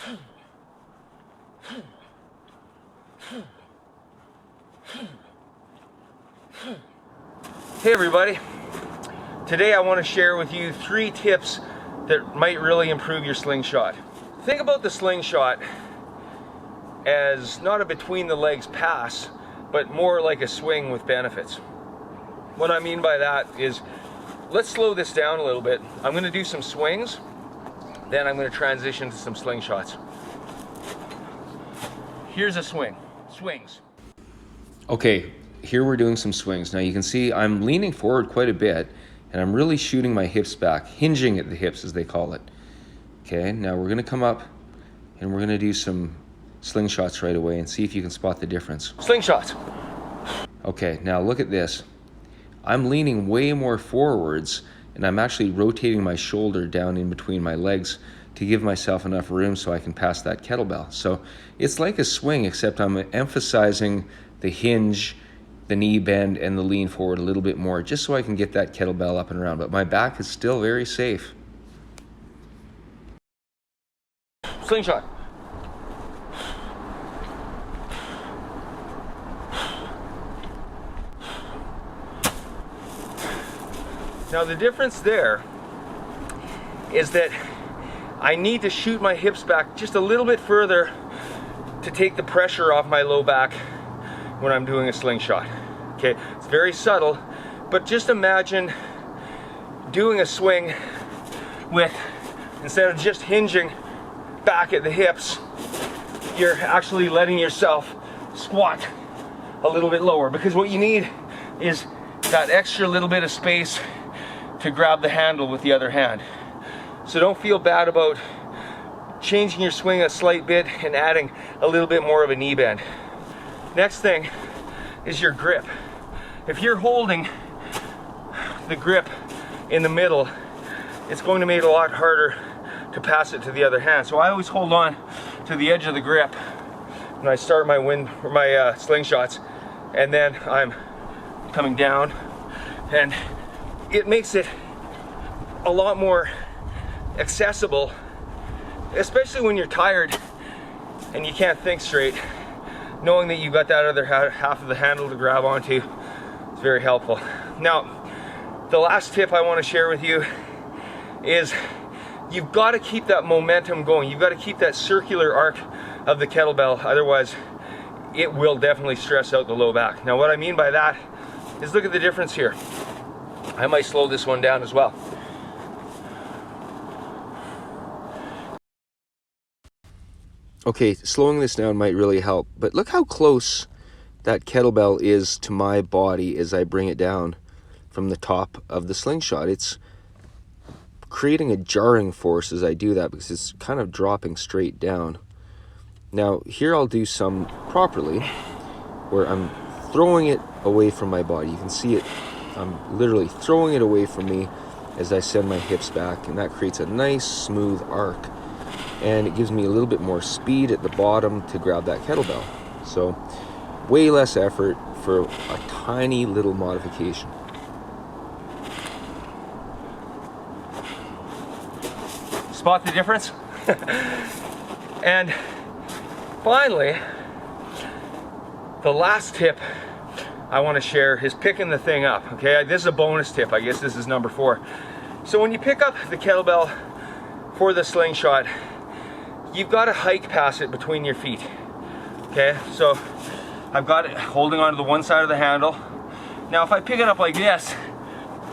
Hey everybody, today I want to share with you 3 tips that might really improve your slingshot. Think about the slingshot as not a between the legs pass, but more like a swing with benefits. What I mean by that is, let's slow this down a little bit. I'm going to do some swings, then I'm going to transition to some slingshots. Here's a swings. Okay, here we're doing some swings. Now you can see I'm leaning forward quite a bit and I'm really shooting my hips back, hinging at the hips as they call it. Okay, now we're going to come up and we're going to do some slingshots right away and see if you can spot the difference. Slingshots. Okay, now look at this. I'm leaning way more forwards and I'm actually rotating my shoulder down in between my legs to give myself enough room so I can pass that kettlebell. So it's like a swing, except I'm emphasizing the hinge, the knee bend, and the lean forward a little bit more, just so I can get that kettlebell up and around. But my back is still very safe. Slingshot. Now the difference there is that I need to shoot my hips back just a little bit further to take the pressure off my low back when I'm doing a slingshot. Okay, it's very subtle, but just imagine doing a swing with, instead of just hinging back at the hips, you're actually letting yourself squat a little bit lower, because what you need is that extra little bit of space to grab the handle with the other hand. So don't feel bad about changing your swing a slight bit and adding a little bit more of a knee bend. Next thing is your grip. If you're holding the grip in the middle, it's going to make it a lot harder to pass it to the other hand. So I always hold on to the edge of the grip when I start my slingshots, and then I'm coming down, and it makes it a lot more accessible, especially when you're tired and you can't think straight. Knowing that you've got that other half of the handle to grab onto is very helpful. Now, the last tip I want to share with you is you've got to keep that momentum going. You've got to keep that circular arc of the kettlebell, otherwise it will definitely stress out the low back. Now what I mean by that is, look at the difference here. I might slow this one down as well. Okay, slowing this down might really help, but look how close that kettlebell is to my body as I bring it down from the top of the slingshot. It's creating a jarring force as I do that, because it's kind of dropping straight down. Now, here I'll do some properly, where I'm throwing it away from my body. You can see it, I'm literally throwing it away from me as I send my hips back, and that creates a nice smooth arc. And it gives me a little bit more speed at the bottom to grab that kettlebell. So way less effort for a tiny little modification. Spot the difference? And finally, the last tip I want to share is picking the thing up. Okay, this is a bonus tip. I guess this is number 4. So when you pick up the kettlebell for the slingshot, you've got to hike past it between your feet. Okay, so I've got it holding onto the one side of the handle. Now if I pick it up like this,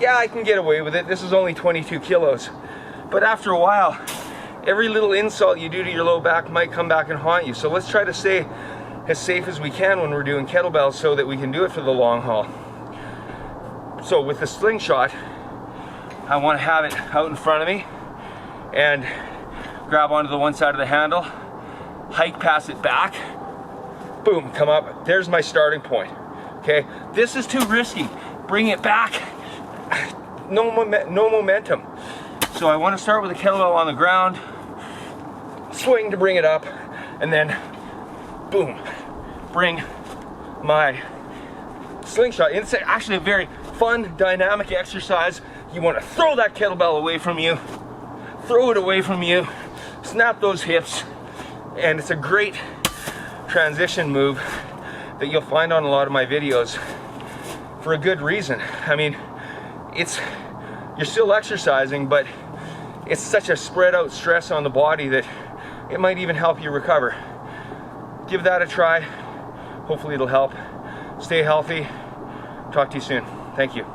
yeah, I can get away with it. This is only 22 kilos. But after a while, every little insult you do to your low back might come back and haunt you. So let's try to stay as safe as we can when we're doing kettlebells, so that we can do it for the long haul. So with the slingshot, I want to have it out in front of me and grab onto the one side of the handle, hike past it back, boom, come up. There's my starting point. Okay, this is too risky. Bring it back. No momentum. So I want to start with a kettlebell on the ground, swing to bring it up, and then boom, bring my slingshot. It's actually a very fun, dynamic exercise. You want to throw that kettlebell away from you, throw it away from you, snap those hips, And it's a great transition move that you'll find on a lot of my videos for a good reason. I mean, you're still exercising, but it's such a spread out stress on the body that it might even help you recover. Give that a try. Hopefully it'll help. Stay healthy. Talk to you soon. Thank you.